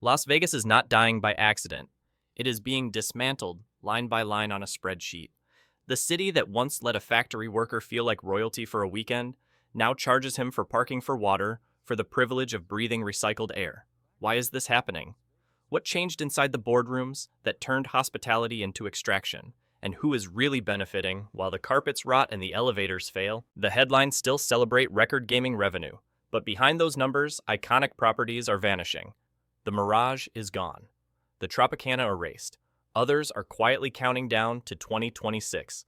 Las Vegas is not dying by accident. It is being dismantled, line by line on a spreadsheet. The city that once let a factory worker feel like royalty for a weekend now charges him for parking for water, for the privilege of breathing recycled air. Why is this happening? What changed inside the boardrooms that turned hospitality into extraction? And who is really benefiting while the carpets rot and the elevators fail? The headlines still celebrate record gaming revenue, but behind those numbers, iconic properties are vanishing. The Mirage is gone. The Tropicana erased. Others are quietly counting down to 2026.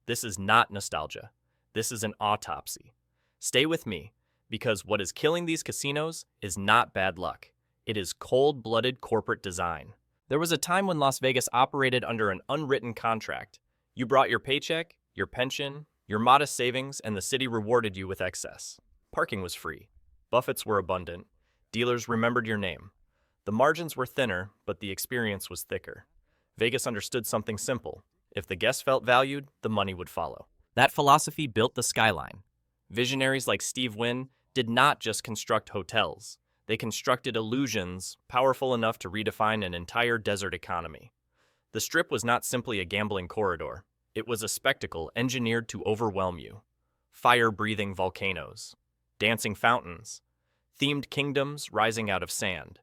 This is not nostalgia. This is an autopsy. Stay with me, because what is killing these casinos is not bad luck. It is cold-blooded corporate design. There was a time when Las Vegas operated under an unwritten contract. You brought your paycheck, your pension, your modest savings, and the city rewarded you with excess. Parking was free. Buffets were abundant. Dealers remembered your name. The margins were thinner, but the experience was thicker. Vegas understood something simple. If the guests felt valued, the money would follow. That philosophy built the skyline. Visionaries like Steve Wynn did not just construct hotels. They constructed illusions powerful enough to redefine an entire desert economy. The Strip was not simply a gambling corridor. It was a spectacle engineered to overwhelm you. Fire-breathing volcanoes, dancing fountains, themed kingdoms rising out of sand.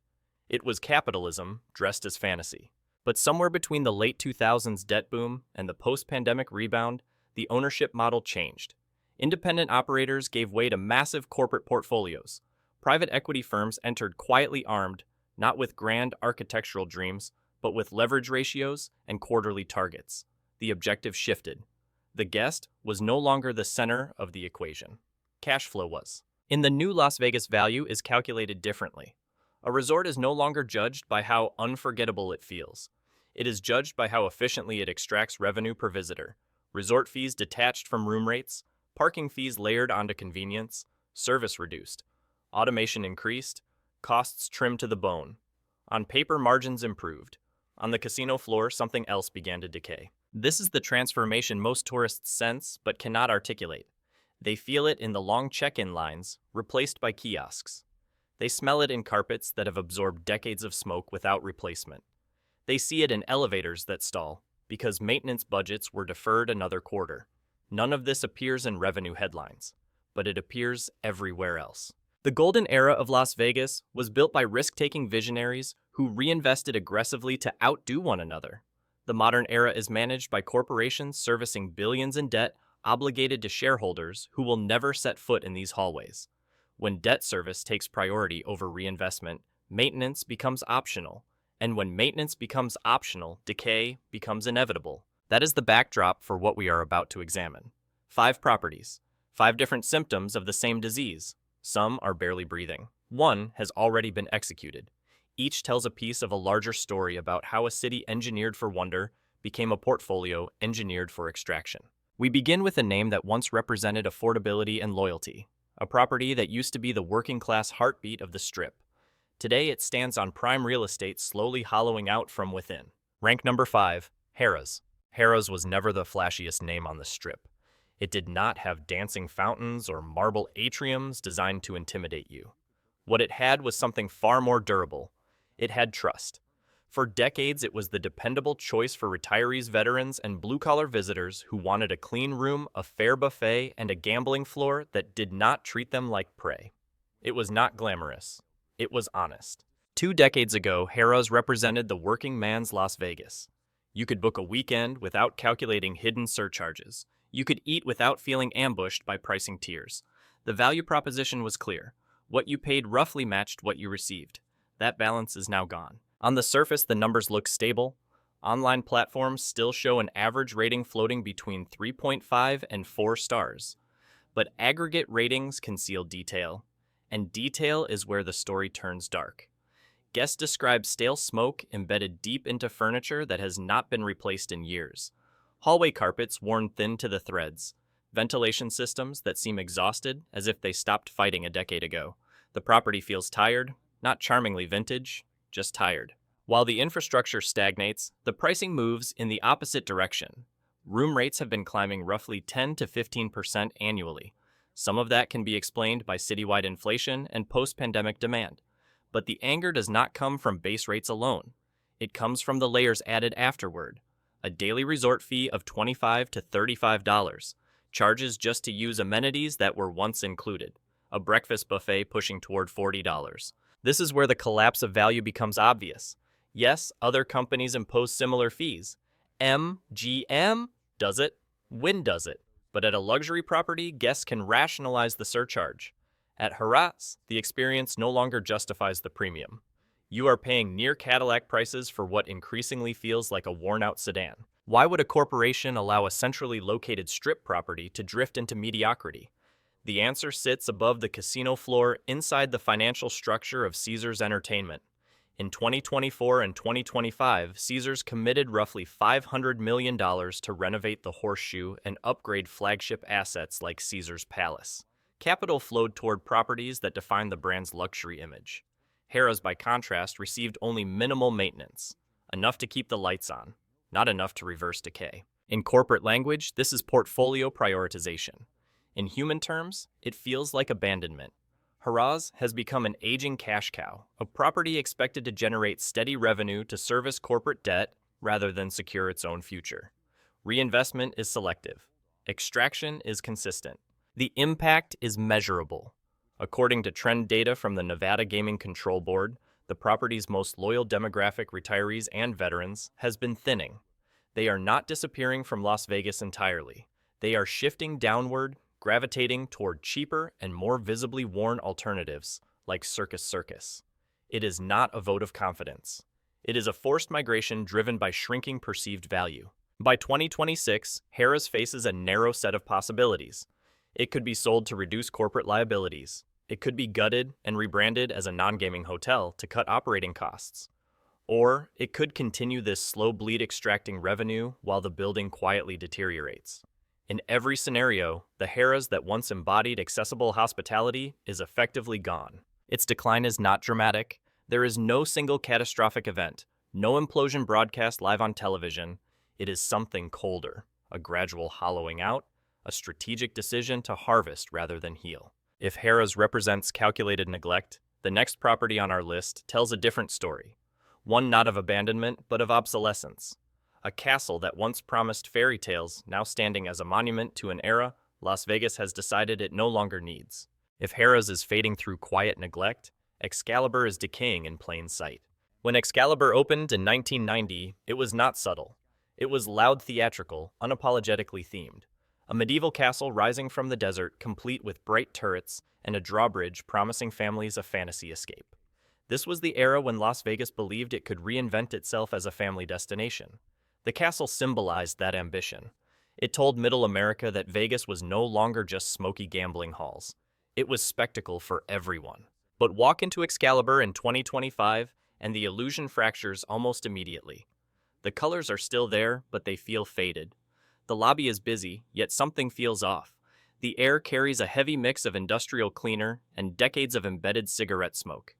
It was capitalism dressed as fantasy. But somewhere between the late 2000s debt boom and the post-pandemic rebound, the ownership model changed. Independent operators gave way to massive corporate portfolios. Private equity firms entered quietly armed, not with grand architectural dreams, but with leverage ratios and quarterly targets. The objective shifted. The guest was no longer the center of the equation. Cash flow was. In the new Las Vegas, value is calculated differently. A resort is no longer judged by how unforgettable it feels. It is judged by how efficiently it extracts revenue per visitor. Resort fees detached from room rates, parking fees layered onto convenience, service reduced. Automation increased, costs trimmed to the bone. On paper, margins improved. On the casino floor, something else began to decay. This is the transformation most tourists sense but cannot articulate. They feel it in the long check-in lines, replaced by kiosks. They smell it in carpets that have absorbed decades of smoke without replacement. They see it in elevators that stall, because maintenance budgets were deferred another quarter. None of this appears in revenue headlines, but it appears everywhere else. The golden era of Las Vegas was built by risk-taking visionaries who reinvested aggressively to outdo one another. The modern era is managed by corporations servicing billions in debt obligated to shareholders who will never set foot in these hallways. When debt service takes priority over reinvestment, maintenance becomes optional. And when maintenance becomes optional, decay becomes inevitable. That is the backdrop for what we are about to examine. 5 properties, 5 different symptoms of the same disease. Some are barely breathing. One has already been executed. Each tells a piece of a larger story about how a city engineered for wonder became a portfolio engineered for extraction. We begin with a name that once represented affordability and loyalty, a property that used to be the working-class heartbeat of the Strip. Today, it stands on prime real estate slowly hollowing out from within. Rank number 5, Harrah's. Harrah's was never the flashiest name on the Strip. It did not have dancing fountains or marble atriums designed to intimidate you. What it had was something far more durable. It had trust. For decades, it was the dependable choice for retirees, veterans, and blue-collar visitors who wanted a clean room, a fair buffet, and a gambling floor that did not treat them like prey. It was not glamorous. It was honest. 2 decades ago, Harrah's represented the working man's Las Vegas. You could book a weekend without calculating hidden surcharges. You could eat without feeling ambushed by pricing tiers. The value proposition was clear. What you paid roughly matched what you received. That balance is now gone. On the surface, the numbers look stable. Online platforms still show an average rating floating between 3.5 and 4 stars. But aggregate ratings conceal detail. And detail is where the story turns dark. Guests describe stale smoke embedded deep into furniture that has not been replaced in years. Hallway carpets worn thin to the threads. Ventilation systems that seem exhausted as if they stopped fighting a decade ago. The property feels tired, not charmingly vintage, just tired. While the infrastructure stagnates, the pricing moves in the opposite direction. Room rates have been climbing roughly 10 to 15% annually. Some of that can be explained by citywide inflation and post-pandemic demand. But the anger does not come from base rates alone. It comes from the layers added afterward. A daily resort fee of $25 to $35, charges just to use amenities that were once included, a breakfast buffet pushing toward $40. This is where the collapse of value becomes obvious. Yes, other companies impose similar fees. MGM does it. Wynn does it. But at a luxury property, guests can rationalize the surcharge. At Harrah's, the experience no longer justifies the premium. You are paying near Cadillac prices for what increasingly feels like a worn-out sedan. Why would a corporation allow a centrally located strip property to drift into mediocrity? The answer sits above the casino floor inside the financial structure of Caesars Entertainment. In 2024 and 2025, Caesars committed roughly $500 million to renovate the Horseshoe and upgrade flagship assets like Caesars Palace. Capital flowed toward properties that define the brand's luxury image. Harrah's, by contrast, received only minimal maintenance, enough to keep the lights on, not enough to reverse decay. In corporate language, this is portfolio prioritization. In human terms, it feels like abandonment. Harrah's has become an aging cash cow, a property expected to generate steady revenue to service corporate debt rather than secure its own future. Reinvestment is selective. Extraction is consistent. The impact is measurable. According to trend data from the Nevada Gaming Control Board, the property's most loyal demographic, retirees and veterans, has been thinning. They are not disappearing from Las Vegas entirely. They are shifting downward, gravitating toward cheaper and more visibly worn alternatives, like Circus Circus. It is not a vote of confidence. It is a forced migration driven by shrinking perceived value. By 2026, Harrah's faces a narrow set of possibilities. It could be sold to reduce corporate liabilities. It could be gutted and rebranded as a non-gaming hotel to cut operating costs. Or it could continue this slow bleed extracting revenue while the building quietly deteriorates. In every scenario, the Harrah's that once embodied accessible hospitality is effectively gone. Its decline is not dramatic. There is no single catastrophic event, no implosion broadcast live on television. It is something colder, a gradual hollowing out, a strategic decision to harvest rather than heal. If Harrah's represents calculated neglect, the next property on our list tells a different story. One not of abandonment, but of obsolescence. A castle that once promised fairy tales, now standing as a monument to an era Las Vegas has decided it no longer needs. If Harrah's is fading through quiet neglect, Excalibur is decaying in plain sight. When Excalibur opened in 1990, it was not subtle. It was loud, theatrical, unapologetically themed. A medieval castle rising from the desert, complete with bright turrets and a drawbridge promising families a fantasy escape. This was the era when Las Vegas believed it could reinvent itself as a family destination. The castle symbolized that ambition. It told Middle America that Vegas was no longer just smoky gambling halls. It was spectacle for everyone. But walk into Excalibur in 2025, and the illusion fractures almost immediately. The colors are still there, but they feel faded. The lobby is busy, yet something feels off. The air carries a heavy mix of industrial cleaner and decades of embedded cigarette smoke.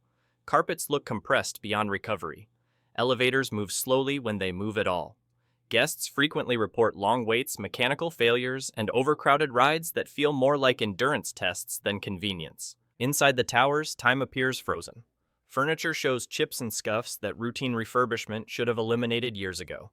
Carpets look compressed beyond recovery. Elevators move slowly when they move at all. Guests frequently report long waits, mechanical failures, and overcrowded rides that feel more like endurance tests than convenience. Inside the towers, time appears frozen. Furniture shows chips and scuffs that routine refurbishment should have eliminated years ago.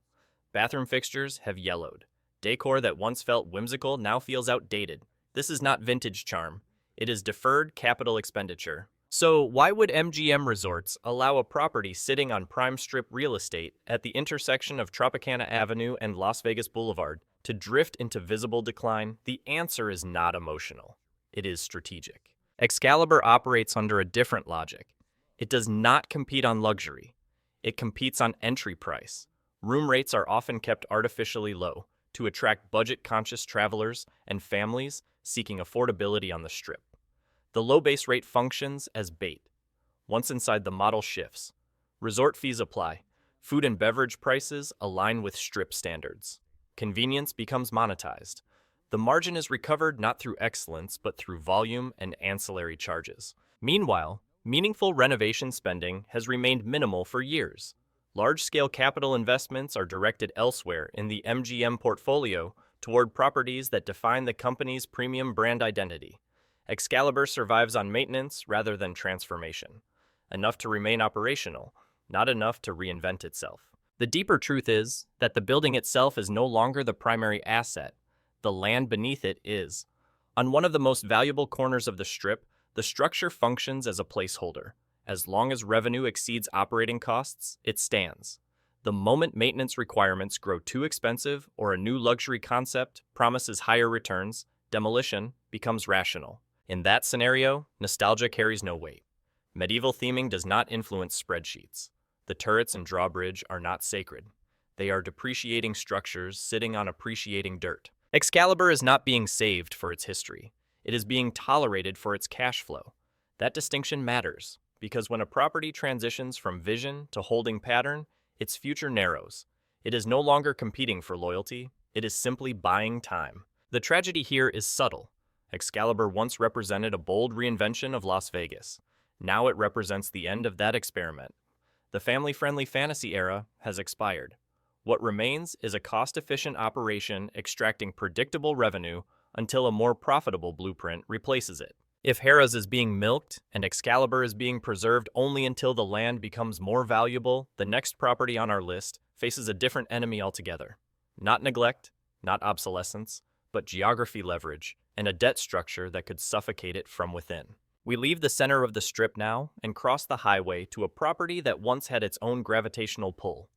Bathroom fixtures have yellowed. Decor that once felt whimsical now feels outdated. This is not vintage charm. It is deferred capital expenditure. So why would MGM Resorts allow a property sitting on prime strip real estate at the intersection of Tropicana Avenue and Las Vegas Boulevard to drift into visible decline? The answer is not emotional. It is strategic. Excalibur operates under a different logic. It does not compete on luxury. It competes on entry price. Room rates are often kept artificially low to attract budget-conscious travelers and families seeking affordability on the strip. The low base rate functions as bait. Once inside, the model shifts. Resort fees apply. Food and beverage prices align with strip standards. Convenience becomes monetized. The margin is recovered not through excellence, but through volume and ancillary charges. Meanwhile, meaningful renovation spending has remained minimal for years. Large-scale capital investments are directed elsewhere in the MGM portfolio toward properties that define the company's premium brand identity. Excalibur survives on maintenance rather than transformation. enough to remain operational, not enough to reinvent itself. The deeper truth is that the building itself is no longer the primary asset. The land beneath it is. On one of the most valuable corners of the Strip, the structure functions as a placeholder. As long as revenue exceeds operating costs, it stands. The moment maintenance requirements grow too expensive or a new luxury concept promises higher returns, demolition becomes rational. In that scenario, nostalgia carries no weight. Medieval theming does not influence spreadsheets. The turrets and drawbridge are not sacred. They are depreciating structures sitting on appreciating dirt. Excalibur is not being saved for its history. It is being tolerated for its cash flow. That distinction matters, because when a property transitions from vision to holding pattern, its future narrows. It is no longer competing for loyalty, it is simply buying time. The tragedy here is subtle. Excalibur once represented a bold reinvention of Las Vegas. Now it represents the end of that experiment. The family-friendly fantasy era has expired. What remains is a cost-efficient operation extracting predictable revenue until a more profitable blueprint replaces it. If Harrah's is being milked and Excalibur is being preserved only until the land becomes more valuable, the next property on our list faces a different enemy altogether. Not neglect, not obsolescence, but geography leverage and a debt structure that could suffocate it from within. We leave the center of the Strip now and cross the highway to a property that once had its own gravitational pull.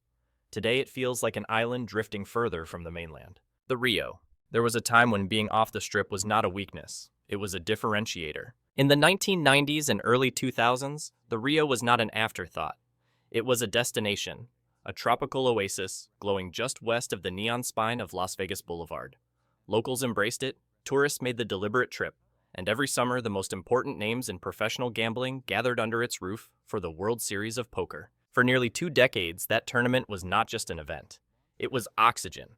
Today it feels like an island drifting further from the mainland. The Rio. There was a time when being off the Strip was not a weakness, it was a differentiator. In the 1990s and early 2000s, the Rio was not an afterthought. It was a destination, a tropical oasis glowing just west of the neon spine of Las Vegas Boulevard. Locals embraced it, tourists made the deliberate trip, and every summer the most important names in professional gambling gathered under its roof for the World Series of Poker. For nearly 2 decades, that tournament was not just an event. It was oxygen.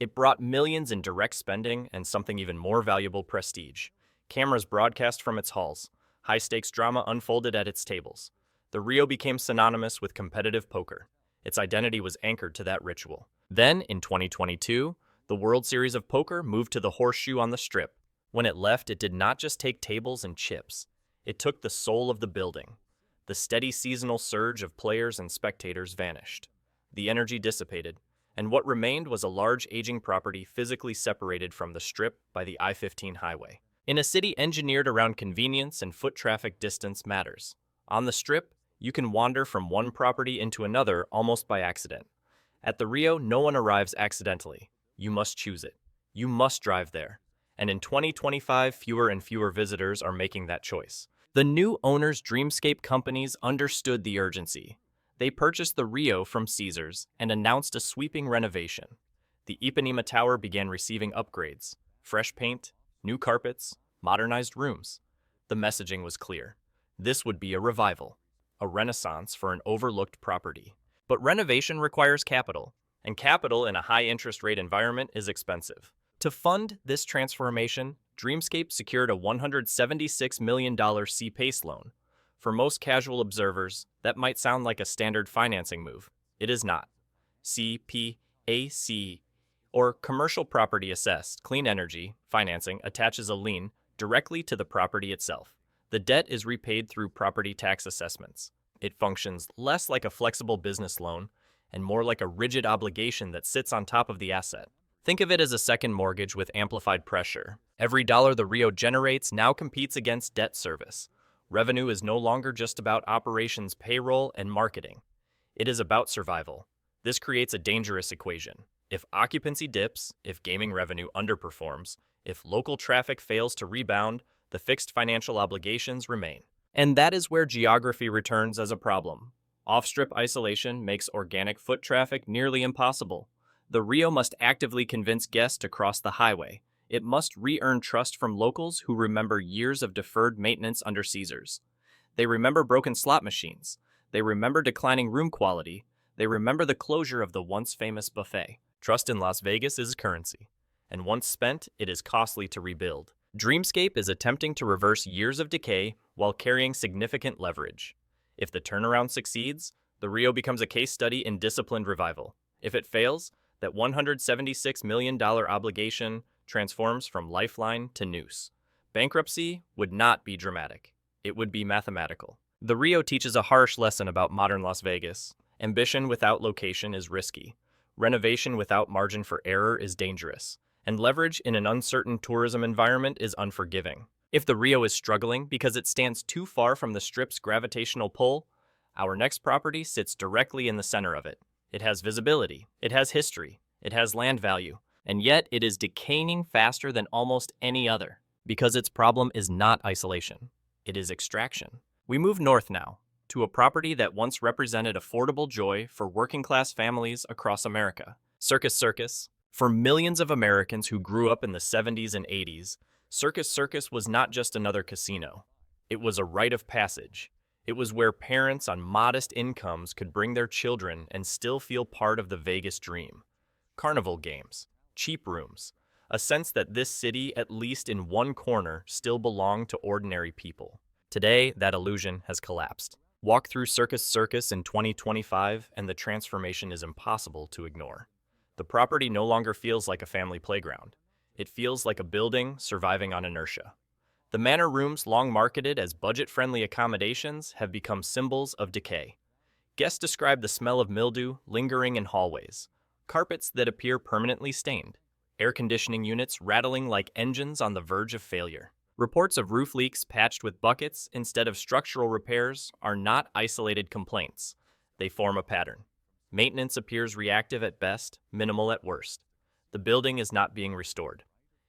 It brought millions in direct spending and something even more valuable, prestige. Cameras broadcast from its halls. High-stakes drama unfolded at its tables. The Rio became synonymous with competitive poker. Its identity was anchored to that ritual. Then, in 2022, the World Series of Poker moved to the Horseshoe on the Strip. When it left, it did not just take tables and chips. It took the soul of the building. The steady seasonal surge of players and spectators vanished. The energy dissipated, and what remained was a large aging property physically separated from the Strip by the I-15 highway. In a city engineered around convenience and foot traffic, distance matters. On the Strip, you can wander from one property into another almost by accident. At the Rio, no one arrives accidentally. You must choose it. You must drive there. And in 2025, fewer and fewer visitors are making that choice. The new owners' Dreamscape companies understood the urgency. They purchased the Rio from Caesars and announced a sweeping renovation. The Ipanema Tower began receiving upgrades, fresh paint, new carpets, modernized rooms. The messaging was clear. This would be a revival, a renaissance for an overlooked property. But renovation requires capital, and capital in a high-interest rate environment is expensive. To fund this transformation, Dreamscape secured a $176 million C-PACE loan. For most casual observers, that might sound like a standard financing move. It is not. CPAC, or Commercial Property Assessed Clean Energy Financing, attaches a lien directly to the property itself. The debt is repaid through property tax assessments. It functions less like a flexible business loan and more like a rigid obligation that sits on top of the asset. Think of it as a second mortgage with amplified pressure. Every dollar the Rio generates now competes against debt service. Revenue is no longer just about operations, payroll, and marketing. It is about survival. This creates a dangerous equation. If occupancy dips, if gaming revenue underperforms, if local traffic fails to rebound, the fixed financial obligations remain. And that is where geography returns as a problem. Off-strip isolation makes organic foot traffic nearly impossible. The Rio must actively convince guests to cross the highway. It must re-earn trust from locals who remember years of deferred maintenance under Caesars. They remember broken slot machines. They remember declining room quality. They remember the closure of the once famous buffet. Trust in Las Vegas is currency, and once spent, it is costly to rebuild. Dreamscape is attempting to reverse years of decay while carrying significant leverage. If the turnaround succeeds, the Rio becomes a case study in disciplined revival. If it fails, that $176 million obligation transforms from lifeline to noose. Bankruptcy would not be dramatic. It would be mathematical. The Rio teaches a harsh lesson about modern Las Vegas. Ambition without location is risky. Renovation without margin for error is dangerous. And leverage in an uncertain tourism environment is unforgiving. If the Rio is struggling because it stands too far from the Strip's gravitational pull, our next property sits directly in the center of it. It has visibility, it has history, it has land value, and yet it is decaying faster than almost any other. Because its problem is not isolation, it is extraction. We move north now, to a property that once represented affordable joy for working-class families across America. Circus Circus. For millions of Americans who grew up in the 70s and 80s, Circus Circus was not just another casino. It was a rite of passage. It was where parents on modest incomes could bring their children and still feel part of the Vegas dream. Carnival games, cheap rooms, a sense that this city, at least in one corner, still belonged to ordinary people. Today, that illusion has collapsed. Walk through Circus Circus in 2025 and the transformation is impossible to ignore. The property no longer feels like a family playground. It feels like a building surviving on inertia. The manor rooms, long marketed as budget-friendly accommodations, have become symbols of decay. Guests describe the smell of mildew lingering in hallways, carpets that appear permanently stained, air conditioning units rattling like engines on the verge of failure. Reports of roof leaks patched with buckets instead of structural repairs are not isolated complaints. They form a pattern. Maintenance appears reactive at best, minimal at worst. The building is not being restored.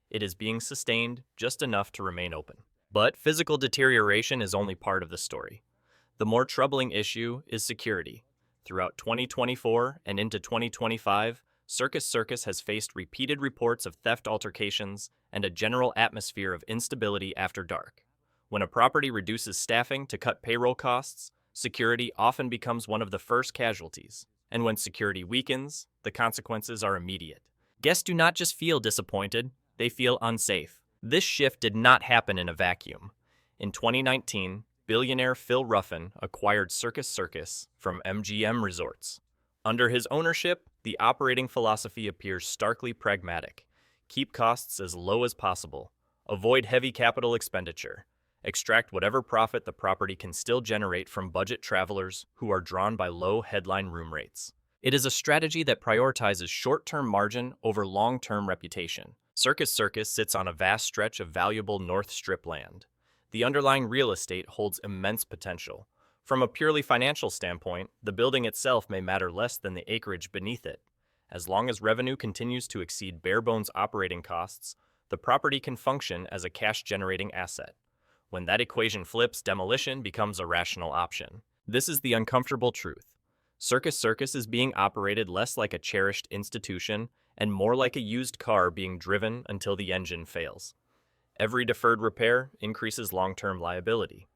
It is being sustained just enough to remain open. But physical deterioration is only part of the story. The more troubling issue is security. Throughout 2024 and into 2025, Circus Circus has faced repeated reports of theft altercations and a general atmosphere of instability after dark. When a property reduces staffing to cut payroll costs, security often becomes one of the first casualties. And when security weakens, the consequences are immediate. Guests do not just feel disappointed, they feel unsafe. This shift did not happen in a vacuum. In 2019, billionaire Phil Ruffin acquired Circus Circus from MGM Resorts. Under his ownership, the operating philosophy appears starkly pragmatic. Keep costs as low as possible. Avoid heavy capital expenditure. Extract whatever profit the property can still generate from budget travelers who are drawn by low headline room rates. It is a strategy that prioritizes short-term margin over long-term reputation. Circus Circus sits on a vast stretch of valuable North Strip land. The underlying real estate holds immense potential. From a purely financial standpoint, the building itself may matter less than the acreage beneath it. As long as revenue continues to exceed bare-bones operating costs, the property can function as a cash-generating asset. When that equation flips, demolition becomes a rational option. This is the uncomfortable truth. Circus Circus is being operated less like a cherished institution and more like a used car being driven until the engine fails. Every deferred repair increases long-term liability.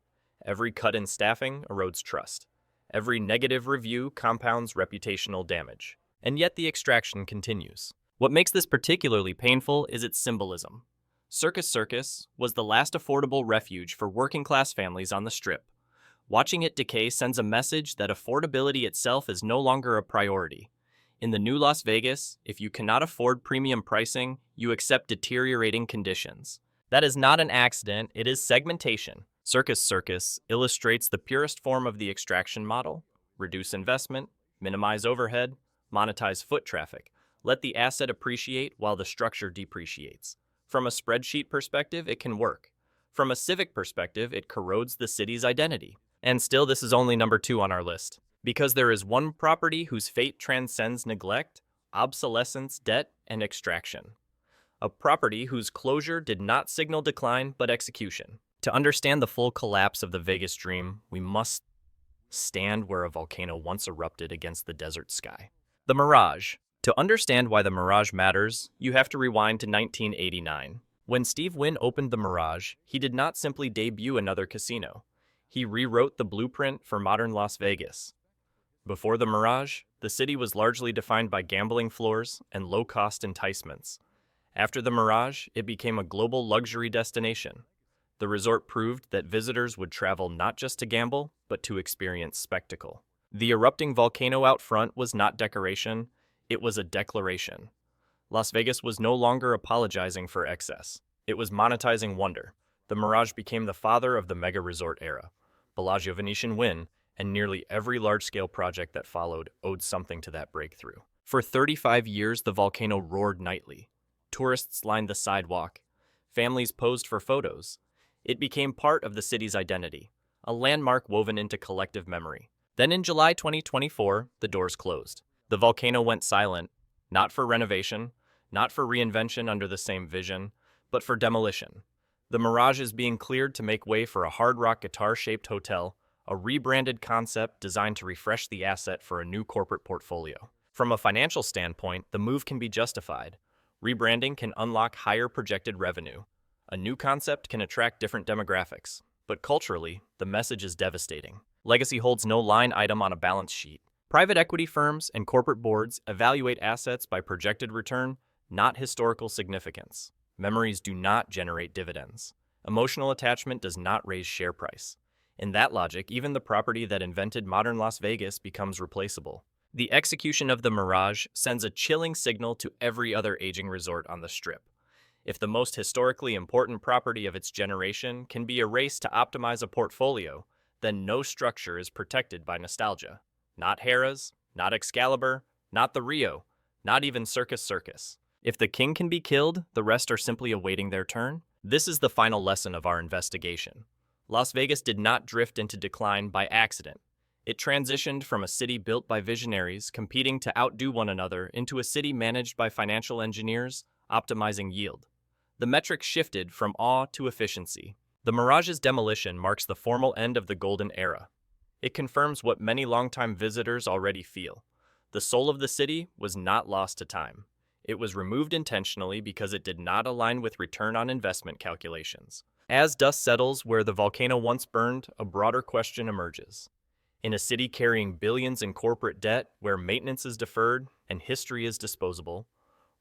Every cut in staffing erodes trust. Every negative review compounds reputational damage. And yet the extraction continues. What makes this particularly painful is its symbolism. Circus Circus was the last affordable refuge for working-class families on the Strip. Watching it decay sends a message that affordability itself is no longer a priority. In the new Las Vegas, if you cannot afford premium pricing, you accept deteriorating conditions. That is not an accident, it is segmentation. Circus Circus illustrates the purest form of the extraction model. Reduce investment, minimize overhead, monetize foot traffic. Let the asset appreciate while the structure depreciates. From a spreadsheet perspective, it can work. From a civic perspective, it corrodes the city's identity. And still, this is only number 2 on our list. Because there is one property whose fate transcends neglect, obsolescence, debt, and extraction. A property whose closure did not signal decline, but execution. To understand the full collapse of the Vegas dream, we must stand where a volcano once erupted against the desert sky. The Mirage. To understand why the Mirage matters, you have to rewind to 1989. When Steve Wynn opened the Mirage, he did not simply debut another casino. He rewrote the blueprint for modern Las Vegas. Before the Mirage, the city was largely defined by gambling floors and low-cost enticements. After the Mirage, it became a global luxury destination. The resort proved that visitors would travel not just to gamble, but to experience spectacle. The erupting volcano out front was not decoration, it was a declaration. Las Vegas was no longer apologizing for excess. It was monetizing wonder. The Mirage became the father of the mega resort era. Bellagio Venetian win, and nearly every large-scale project that followed owed something to that breakthrough. For 35 years, the volcano roared nightly. Tourists lined the sidewalk. Families posed for photos. It became part of the city's identity, a landmark woven into collective memory. Then in July 2024, the doors closed. The volcano went silent, not for renovation, not for reinvention under the same vision, but for demolition. The Mirage is being cleared to make way for a Hard Rock guitar-shaped hotel, a rebranded concept designed to refresh the asset for a new corporate portfolio. From a financial standpoint, the move can be justified. Rebranding can unlock higher projected revenue. A new concept can attract different demographics. But culturally, the message is devastating. Legacy holds no line item on a balance sheet. Private equity firms and corporate boards evaluate assets by projected return, not historical significance. Memories do not generate dividends. Emotional attachment does not raise share price. In that logic, even the property that invented modern Las Vegas becomes replaceable. The execution of the Mirage sends a chilling signal to every other aging resort on the Strip. If the most historically important property of its generation can be erased to optimize a portfolio, then no structure is protected by nostalgia. Not Harrah's, not Excalibur, not the Rio, not even Circus Circus. If the king can be killed, the rest are simply awaiting their turn. This is the final lesson of our investigation. Las Vegas did not drift into decline by accident. It transitioned from a city built by visionaries competing to outdo one another into a city managed by financial engineers optimizing yield. The metric shifted from awe to efficiency. The Mirage's demolition marks the formal end of the golden era. It confirms what many longtime visitors already feel. The soul of the city was not lost to time. It was removed intentionally because it did not align with return on investment calculations. As dust settles where the volcano once burned, a broader question emerges. In a city carrying billions in corporate debt, where maintenance is deferred and history is disposable,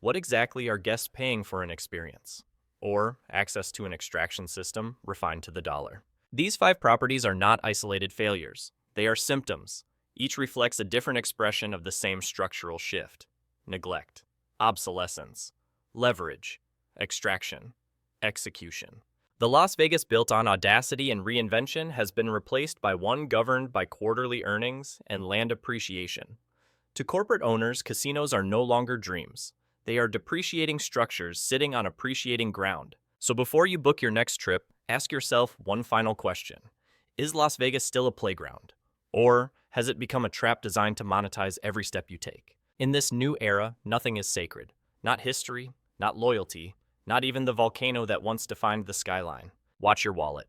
what exactly are guests paying for an experience? Or access to an extraction system refined to the dollar? These 5 properties are not isolated failures. They are symptoms. Each reflects a different expression of the same structural shift: neglect, obsolescence, leverage, extraction, execution. The Las Vegas built on audacity and reinvention has been replaced by one governed by quarterly earnings and land appreciation. To corporate owners, casinos are no longer dreams. They are depreciating structures sitting on appreciating ground. So before you book your next trip, ask yourself one final question. Is Las Vegas still a playground? Or has it become a trap designed to monetize every step you take? In this new era, nothing is sacred. Not history, not loyalty, not even the volcano that once defined the skyline. Watch your wallet.